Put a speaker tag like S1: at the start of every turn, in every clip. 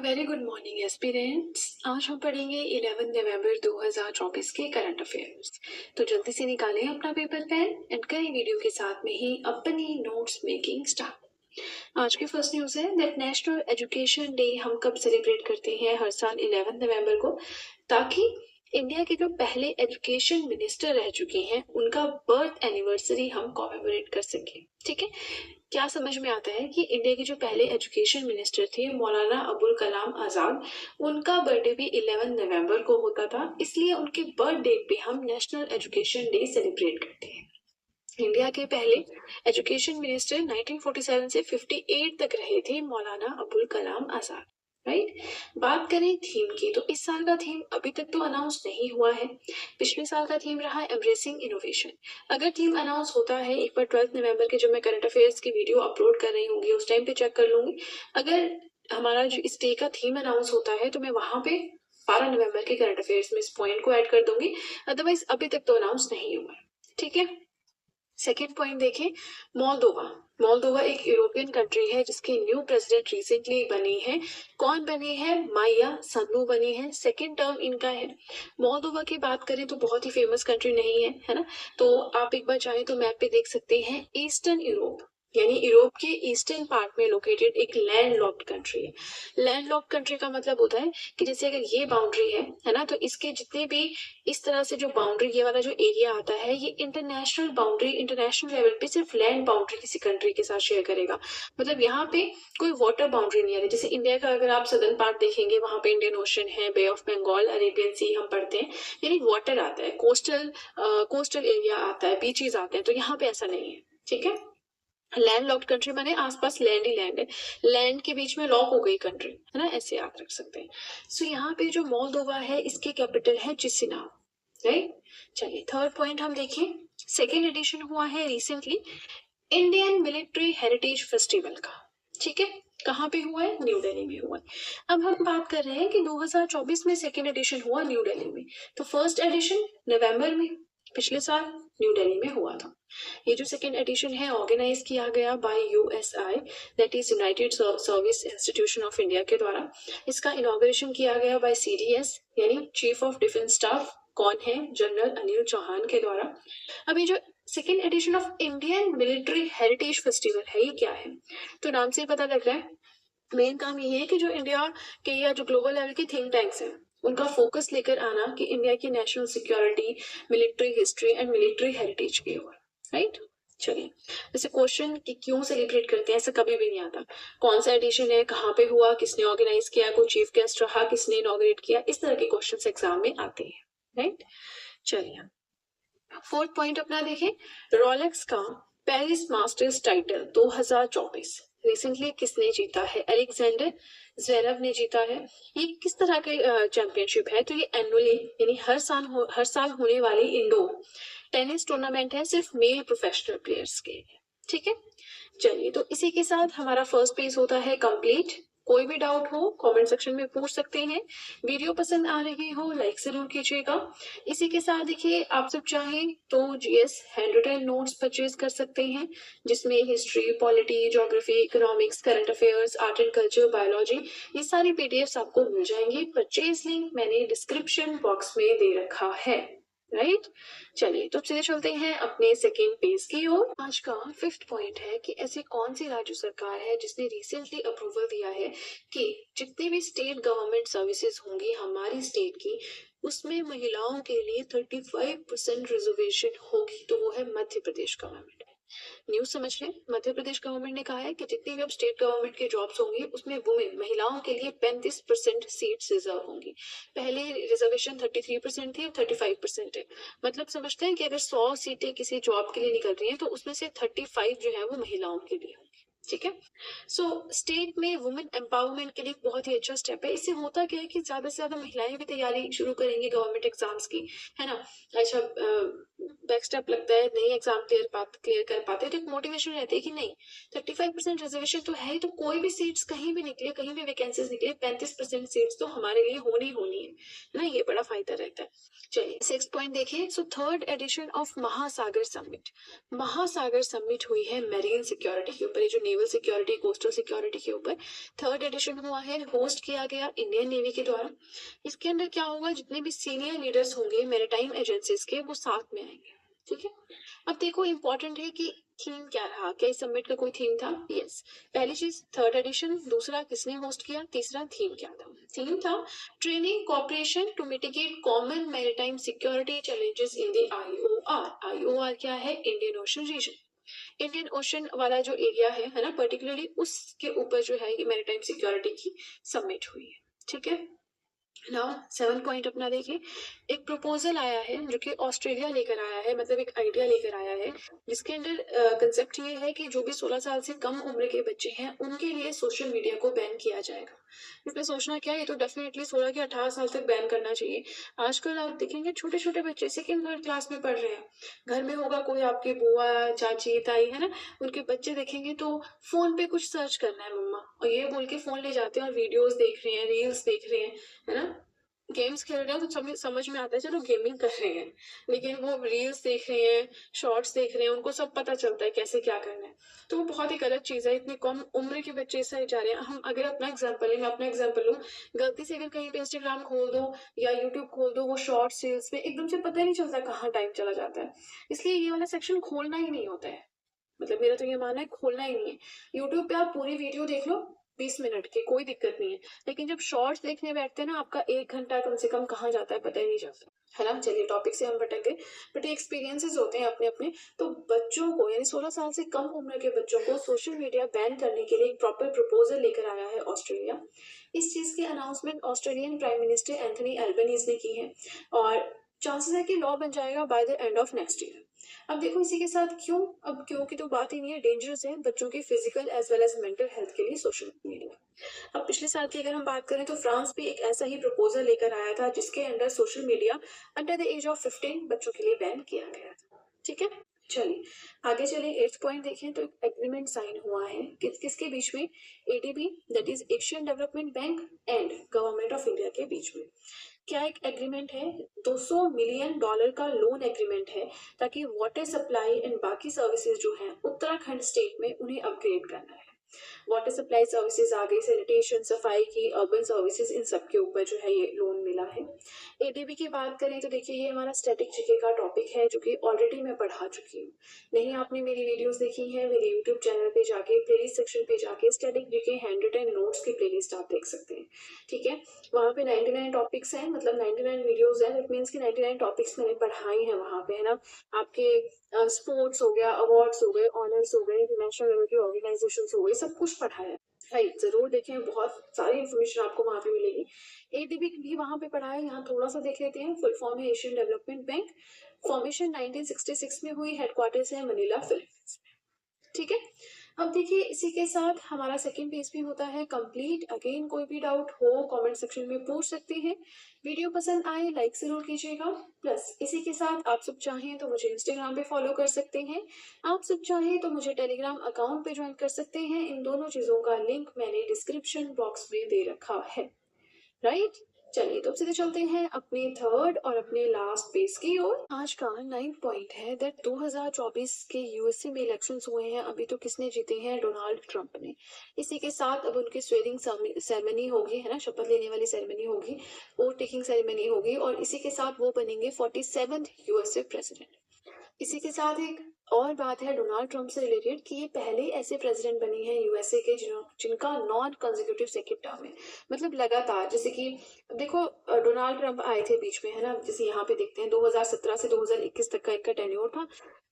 S1: Very good morning aspirants. आज हम पढ़ेंगे 11 नवंबर 2024 के करंट अफेयर्स। तो जल्दी से निकालें अपना पेपर पेन एंड करें वीडियो के साथ में ही अपनी नोट्स मेकिंग स्टार्ट। आज की फर्स्ट न्यूज है दैट नेशनल एजुकेशन डे हम कब सेलिब्रेट करते हैं? हर साल 11 नवंबर को, ताकि इंडिया के जो पहले एजुकेशन मिनिस्टर रह चुके हैं उनका बर्थ एनिवर्सरी हम कॉमेमोरेट कर सकें। ठीक है, क्या समझ में आता है कि इंडिया के जो पहले एजुकेशन मिनिस्टर थे मौलाना अबुल कलाम आजाद, उनका बर्थडे भी 11 नवंबर को होता था, इसलिए उनके बर्थ डेट पे हम नेशनल एजुकेशन डे सेलिब्रेट करते हैं। इंडिया के पहले एजुकेशन मिनिस्टर 1947 से 58 तक रहे थे मौलाना अबुल कलाम आजाद। राइट, बात करें थीम की, तो इस साल का थीम अभी तक तो अनाउंस नहीं हुआ है। पिछले साल का थीम रहा एम्ब्रेसिंग इनोवेशन। अगर थीम अनाउंस होता है, एक बार 12 नवंबर के जब मैं करंट अफेयर्स की वीडियो अपलोड कर रही होंगी उस टाइम पे चेक कर लूंगी। अगर हमारा जो इस डे का थीम अनाउंस होता है तो मैं वहां पे 12 नवंबर के करंट अफेयर्स में इस पॉइंट को ऐड कर दूंगी। अदरवाइज अभी तक तो अनाउंस नहीं हुआ है। ठीक है, सेकेंड पॉइंट देखें, मोल्दोवा। मोल्दोवा एक यूरोपियन कंट्री है जिसके न्यू प्रेसिडेंट रिसेंटली बनी है। कौन बने हैं? माया संधू बनी है, सेकेंड टर्म इनका है। मोल्दोवा की बात करें तो बहुत ही फेमस कंट्री नहीं है ना? तो आप एक बार चाहें तो मैप पे देख सकते हैं, ईस्टर्न यूरोप यानी यूरोप के ईस्टर्न पार्ट में लोकेटेड एक लैंड लॉक्ड कंट्री है। लैंड लॉक्ड कंट्री का मतलब होता है कि जैसे अगर ये बाउंड्री है ना, तो इसके जितने भी इस तरह से जो बाउंड्री, ये वाला जो एरिया आता है, ये इंटरनेशनल बाउंड्री, इंटरनेशनल लेवल पे सिर्फ लैंड बाउंड्री किसी कंट्री के साथ शेयर करेगा। मतलब यहाँ पे कोई वाटर बाउंड्री नहीं आ रही। जैसे इंडिया का अगर आप सदर्न पार्ट देखेंगे, वहां पे इंडियन ओशन है, बे ऑफ बंगाल, अरेबियन सी हम पढ़ते हैं, यानी वाटर आता है, कोस्टल एरिया आता है, बीचेस आते हैं। तो यहाँ पे ऐसा नहीं है। ठीक है, लैंड लॉक्ड कंट्री माने आसपास लैंड ही लैंड है, लैंड के बीच में लॉक हो गई कंट्री, है ना? ऐसे याद रख सकते हैं। सो यहाँ पे जो मोल्दोवा है इसकी कैपिटल है चिसिनाउ। राइट, चलिए थर्ड पॉइंट हम देखें। सेकेंड एडिशन हुआ है recently Indian military heritage festival का। ठीक है, कहाँ पे हुआ है? न्यू दिल्ली में हुआ है। अब हम बात कर रहे हैं कि 2024 में सेकेंड एडिशन हुआ न्यू दिल्ली में, तो फर्स्ट एडिशन नवंबर में पिछले साल न्यू दिल्ली में हुआ था। ये जो सेकेंड एडिशन है ऑर्गेनाइज किया गया by USI, that is United Service Institution of India के द्वारा। इसका इनॉग्रेशन किया गया बाय सीडीएस यानी चीफ ऑफ डिफेंस स्टाफ, कौन है? जनरल अनिल चौहान के द्वारा। अभी जो second edition of Indian military heritage festival है, ये क्या है? तो नाम से पता लग रहा है, मेन काम ये है कि जो इंडिया के या जो ग्लोबल लेवल के थिंक टैंक्स हैं उनका फोकस लेकर आना कि इंडिया की national security, military history and military heritage की ओर। राइट, चलिए वैसे क्वेश्चन कि क्यों सेलिब्रेट करते हैं, ऐसा कभी भी नहीं आता। कौन सा एडिशन है, कहाँ पे हुआ, किसने ऑर्गेनाइज किया, कोई चीफ गेस्ट रहा, किसने इनॉग्रेट किया, इस तरह के क्वेश्चन एग्जाम में आते हैं। राइट, चलिए फोर्थ पॉइंट अपना देखें, रोलेक्स का पेरिस मास्टर्स टाइटल 2024 रिसेंटली किसने जीता है? अलेक्जेंडर ज़्वेरेव ने जीता है। ये किस तरह के चैंपियनशिप है? तो ये एनुअली यानी हर साल होने वाली इंडोर टेनिस टूर्नामेंट है, सिर्फ मेल प्रोफेशनल प्लेयर्स के लिए। ठीक है, चलिए तो इसी के साथ हमारा फर्स्ट पेज होता है कंप्लीट। कोई भी डाउट हो कमेंट सेक्शन में पूछ सकते हैं। वीडियो पसंद आ रही हो लाइक जरूर कीजिएगा। इसी के साथ देखिए, आप सब चाहें तो GS handwritten notes purchase कर सकते हैं, जिसमें history, polity, geography, economics, current affairs, art and culture, biology, ये सारी पीडीएफ्स आपको मिल जाएंगे। परचेज लिंक मैंने डिस्क्रिप्शन बॉक्स में दे रखा है। राइट, चलिए तो सीधे चलते हैं अपने सेकेंड पेज की ओर। आज का फिफ्थ पॉइंट है कि ऐसी कौन सी राज्य सरकार है जिसने रिसेंटली अप्रूवल दिया है कि जितनी भी स्टेट गवर्नमेंट सर्विसेज होंगी हमारी स्टेट की, उसमें महिलाओं के लिए 35% रिजर्वेशन होगी। तो वो है मध्य प्रदेश गवर्नमेंट। न्यूज समझ लें, मध्य प्रदेश गवर्नमेंट ने कहा है कि जितनी भी अब स्टेट गवर्नमेंट की जॉब्स होंगी उसमें वुमेन महिलाओं के लिए 35% सीट्स रिजर्व होंगी। पहले रिजर्वेशन 33% थी, अब 35% है। मतलब समझते हैं कि अगर 100 सीटें किसी जॉब के लिए निकल रही हैं तो उसमें से 35 जो है वो महिलाओं के लिए होंगी। ठीक है, सो स्टेट में वुमेन एम्पावरमेंट के लिए बहुत ही अच्छा स्टेप है। इससे होता क्या है कि ज्यादा से ज्यादा महिलाएं भी तैयारी शुरू करेंगी गवर्नमेंट एग्जाम्स की, है ना? अच्छा, बैक स्टेप लगता है, नहीं एग्जाम क्लियर कर पाते, तो एक मोटिवेशन रहती है कि नहीं 35% रिजर्वेशन तो है ही, तो कोई भी सीट्स कहीं भी निकले, कहीं भी वैकेंसीज निकले, 35% सीट्स तो हमारे लिए होनी होनी है ना, ये बड़ा फायदा रहता है। चलिए 6 पॉइंट देखिए। सो थर्ड एडिशन ऑफ महासागर समिट, महासागर समिट हुई है मेरीन सिक्योरिटी के ऊपर, ये जो नेवल सिक्योरिटी कोस्टल सिक्योरिटी के ऊपर थर्ड एडिशन हुआ है, होस्ट किया गया इंडियन नेवी के द्वारा। इसके अंदर क्या होगा, जितने भी सीनियर लीडर्स होंगे मैरीटाइम एजेंसीज के, वो साथ में आएंगे। ठीक है, अब देखो इंपॉर्टेंट है कि थीम क्या रहा, क्या इस समिट का कोई थीम था? यस। पहली चीज थर्ड एडिशन, दूसरा किसने होस्ट किया, तीसरा थीम क्या था? थीम था training cooperation to mitigate common maritime security challenges in the IOR. IOR क्या है? Indian Ocean region. Indian Ocean वाला जो एरिया है ना, पर्टिकुलरली उसके ऊपर जो है ये मैरीटाइम सिक्योरिटी की समिट हुई है। ठीक है, नाउ 7 पॉइंट अपना देखिए। एक प्रपोजल आया है जो कि ऑस्ट्रेलिया लेकर आया है, मतलब एक आइडिया लेकर आया है, जिसके अंदर कंसेप्ट ये है कि जो भी 16 साल से कम उम्र के बच्चे हैं उनके लिए सोशल मीडिया को बैन किया जाएगा। इसमें सोचना क्या है, ये तो डेफिनेटली 16 के 18 साल तक बैन करना चाहिए। आजकल आप देखेंगे छोटे छोटे बच्चे सेकेंड थर्ड क्लास में पढ़ रहे हैं, घर में होगा कोई आपकी बुआ चाची ताई है ना, उनके बच्चे देखेंगे तो फोन पे कुछ सर्च करना है मम्मा, और ये बोल के फोन ले जाते हैं और वीडियोस देख रहे हैं, रील्स देख रहे हैं, है ना। गेम्स खेल रहे हैं तो समझ में आता है चलो गेमिंग कर रहे हैं, लेकिन वो रील्स देख रहे हैं, शॉर्ट्स देख रहे हैं, उनको सब पता चलता है कैसे क्या करना है। तो वो बहुत ही गलत चीज है, इतनी कम उम्र के बच्चे ऐसा जा रहे हैं। हम अगर अपना एग्जाम्पल है, मैं अपना एग्जाम्पल लूँ, गलती से अगर कहीं पे इंस्टाग्राम खोल दो या यूट्यूब खोल दो, वो शॉर्ट्स रील्स में एकदम से पता ही नहीं चलता कहाँ टाइम चला जाता है। इसलिए ये वाला सेक्शन खोलना ही नहीं होता है, मतलब मेरा तो ये मानना है खोलना ही नहीं है। यूट्यूब पे आप पूरी वीडियो देख लो 20 मिनट की, कोई दिक्कत नहीं है, लेकिन जब शॉर्ट्स देखने बैठते हैं ना, आपका 1 घंटा कम से कम कहाँ जाता है पता ही नहीं चलता, है ना। चलिए टॉपिक से हम भटक गए, बट ये एक्सपीरियंसेस होते हैं अपने अपने। तो बच्चों को, यानी 16 साल से कम उम्र के बच्चों को सोशल मीडिया बैन करने के लिए एक प्रॉपर प्रपोजल लेकर आया है ऑस्ट्रेलिया। इस चीज की announcement Australian prime minister Anthony Albanese ने की है, और चांसेस है कि लॉ बन जाएगा by the end of next year. अब देखो इसी के साथ क्यों, अब क्यों की तो बात ही नहीं है, डेंजरस है बच्चों की physical as well as mental health के लिए सोशल मीडिया। अब पिछले साल की अगर हम बात करें तो फ्रांस भी एक ऐसा ही प्रपोजल लेकर आया था, जिसके under social media under the age of 15 बच्चों के लिए बैन किया गया था। ठीक है, चलिए आगे चले। 8 पॉइंट देखें तो एक एग्रीमेंट साइन हुआ है किसके बीच में? ADB, that is Asian development bank, and government of India के बीच में। क्या एक एग्रीमेंट है? $200 मिलियन का लोन एग्रीमेंट है, ताकि वाटर सप्लाई एंड बाकी सर्विसेज जो हैं उत्तराखंड स्टेट में उन्हें अपग्रेड करना है। वाटर सप्लाई सर्विसेज आ गई, सैनिटेशन, सफाई की, अर्बन सर्विसेज, इन सब के ऊपर जो है ये लोन मिला है। एडीबी की बात करें तो देखिए ये हमारा स्टैटिक जीके का टॉपिक है, जो कि ऑलरेडी मैं पढ़ा चुकी हूँ। नहीं आपने मेरी वीडियोस देखी है, मेरे यूट्यूब चैनल पे जाके प्लेलिस्ट सेक्शन पे जाके static GK handwritten notes की प्लेलिस्ट आप देख सकते हैं। ठीक है, वहाँ पे 99 टॉपिक्स हैं, मतलब 99 वीडियोस हैं, दैट मीन्स कि 99 टॉपिक्स मैंने पढ़ाई हैं वहाँ पे, है ना। आपके स्पोर्ट्स हो गया, अवार्ड्स हो गए, ऑनर्स हो गए, इंटरनेशनल लेवल की ऑर्गेनाइजेशन हो गई, सब कुछ पढ़ा है। राइट, जरूर देखें, बहुत सारी इन्फॉर्मेशन आपको वहाँ पे मिलेगी। एडीबी भी वहाँ पे पढ़ा है, यहाँ थोड़ा सा देख लेते हैं। फुल फॉर्म है एशियन डेवलपमेंट बैंक, फॉर्मेशन 1966 में हुई, हेडक्वार्टर्स है मनीला, फिलीपींस में। ठीक है, अब देखिए इसी के साथ हमारा सेकंड पेज भी होता है कंप्लीट। अगेन कोई भी डाउट हो कमेंट सेक्शन में पूछ सकते हैं। वीडियो पसंद आए लाइक जरूर कीजिएगा। प्लस इसी के साथ आप सब चाहें तो मुझे इंस्टाग्राम पे फॉलो कर सकते हैं, आप सब चाहें तो मुझे टेलीग्राम अकाउंट पे ज्वाइन कर सकते हैं। इन दोनों चीजों का लिंक मैंने डिस्क्रिप्शन बॉक्स में दे रखा है। राइट, चलिए तो अब सीधे चलते हैं अपने थर्ड और अपने लास्ट पेज की ओर। आज का 9 पॉइंट है दैट 2024 के यूएसए में इलेक्शंस हुए हैं, अभी तो किसने जीते हैं? डोनाल्ड ट्रंप ने। इसी के साथ अब उनकी स्वेरिंग सेरेमनी होगी, है ना, शपथ लेने वाली सेरेमनी होगी, वोट टेकिंग सेरेमनी होगी, और इसी के साथ वो बनेंगे 47th यूएसए प्रेसिडेंट। इसी के साथ एक और बात है डोनाल्ड ट्रंप से रिलेटेड कि ये पहले ऐसे प्रेसिडेंट बने हैं यूएसए के जिनका नॉन कंसेक्यूटिव सेकंड टर्म है, मतलब लगातार। जैसे कि देखो डोनाल्ड ट्रंप आए थे बीच में, है ना, जैसे यहाँ पे देखते हैं 2017 से 2021 तक का इनका टेन्योर था।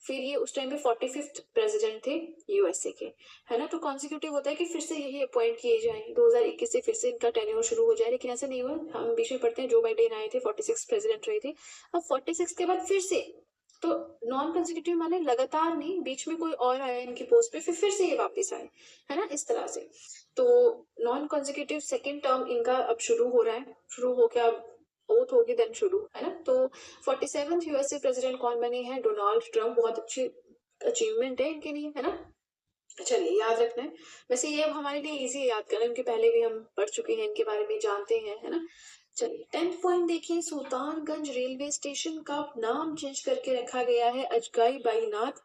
S1: फिर ये उस टाइम पे 45th प्रेसिडेंट थे यूएसए के, है ना। तो कॉन्सिक्यूटिव होता है कि फिर से यही अपॉइंट किए जाए, 2021 से फिर से इनका टेन्योर शुरू हो जाए, लेकिन ऐसा नहीं हुआ। हम बीच में पढ़ते हैं जो बाइडेन आए थे, 46 प्रेसिडेंट रहे थे, अब 46 के बाद फिर से, तो नॉन कंसेक्यूटिव माने लगातार नहीं, बीच में कोई और आया इनकी पोस्ट पे, फिर से ये वापस आए, है ना, इस तरह से। तो नॉन कंसेक्यूटिव सेकंड टर्म इनका अब शुरू हो रहा है, शुरू हो गया, ओथ होगी देन शुरू, है ना। तो 47th यूएसए प्रेसिडेंट कौन बने हैं? Donald Trump. बहुत अच्छी अचीवमेंट है इनके लिए, है ना। चलिए याद रखना है। वैसे ये अब हमारे लिए इजी है याद करना, इनके पहले भी हम पढ़ चुके हैं, इनके बारे में जानते हैं, है ना। चलिए 10th पॉइंट देखिए, सुल्तानगंज रेलवे स्टेशन का नाम चेंज करके रखा गया है अजगाई बाईनाथ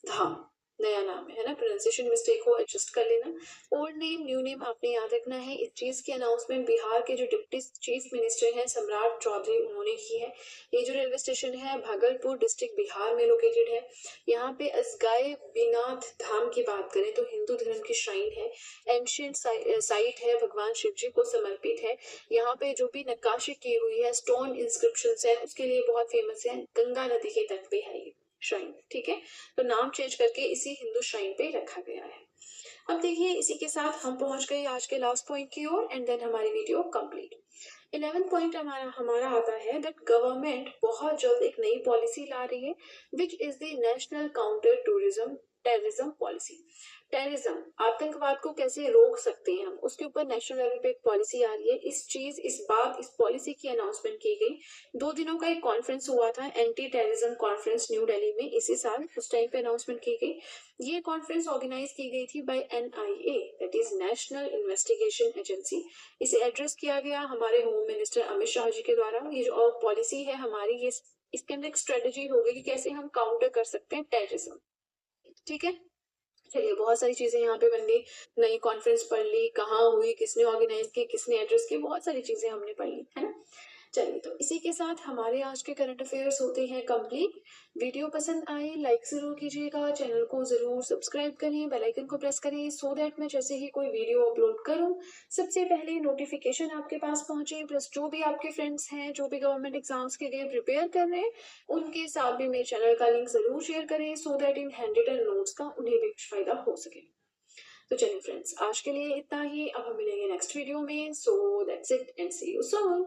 S1: धाम। नया नाम है ना, प्रोनाउंसिएशन मिस्टेक हो एडजस्ट कर लेना। ओल्ड नेम न्यू नेम आपने याद रखना है। इस चीज की अनाउंसमेंट बिहार के जो डिप्टी चीफ मिनिस्टर हैं सम्राट चौधरी, उन्होंने की है। ये जो रेलवे स्टेशन है भागलपुर डिस्ट्रिक्ट बिहार में लोकेटेड है। यहाँ पे असगाय बीनाथ धाम की बात करें तो हिंदू धर्म की श्राइन है, एंशियंट साइट है, भगवान शिव जी को समर्पित है। यहाँ पे जो भी नक्काशी की हुई है, स्टोन इंस्क्रिप्शन है, उसके लिए बहुत फेमस है। गंगा नदी के तट पे है ये श्राइन, ठीक है। तो नाम चेंज करके इसी हिंदू श्राइन पे रखा गया है। अब देखिए इसी के साथ हम पहुंच गए आज के लास्ट पॉइंट की ओर, एंड देन हमारी वीडियो कंप्लीट। 11th पॉइंट हमारा आता है दैट गवर्नमेंट बहुत जल्द एक नई पॉलिसी ला रही है, which is the national counter tourism terrorism policy. Terrorism, आतंकवाद को कैसे रोक सकते हैं हम, उसके ऊपर नेशनल लेवल पे एक पॉलिसी आ रही है। इस पॉलिसी की अनाउंसमेंट की गई। 2 दिनों का एक कॉन्फ्रेंस हुआ था, anti terrorism conference new Delhi में इसी साल, उस टाइम पे अनाउंसमेंट की गई। ये कॉन्फ्रेंस ऑर्गेनाइज की गई थी by NIA, that is National Investigation Agency. इसे एड्रेस किया गया हमारे होम मिनिस्टर अमित शाह जी के द्वारा। ये जो पॉलिसी है हमारी, ये इसके अंदर एक स्ट्रेटेजी होगी कि कैसे हम काउंटर कर सकते हैं टेररिज्म, ठीक है। चलिए बहुत सारी चीजें यहाँ पे बन गई, नई कॉन्फ्रेंस पढ़ ली, कहाँ हुई, किसने ऑर्गेनाइज की, किसने एड्रेस की, बहुत सारी चीजें हमने पढ़ ली, है ना। चलिए तो इसी के साथ हमारे आज के करंट अफेयर्स होते हैं कंप्लीट। वीडियो पसंद आए लाइक जरूर कीजिएगा, चैनल को जरूर सब्सक्राइब करें, बेल आइकन को प्रेस करें, सो दैट मैं जैसे ही कोई वीडियो अपलोड करूं सबसे पहले नोटिफिकेशन आपके पास पहुंचे। प्लस जो भी आपके फ्रेंड्स हैं जो भी गवर्नमेंट एग्जाम्स के लिए प्रिपेयर कर रहे हैं, उनके साथ भी मेरे चैनल का लिंक जरूर शेयर करें, सो दैट इन हैंड रिटन नोट्स का उन्हें भी कुछ फायदा हो सके। तो चलिए फ्रेंड्स, आज के लिए इतना ही। अब हम मिलेंगे नेक्स्ट वीडियो में। So that's it and see you soon.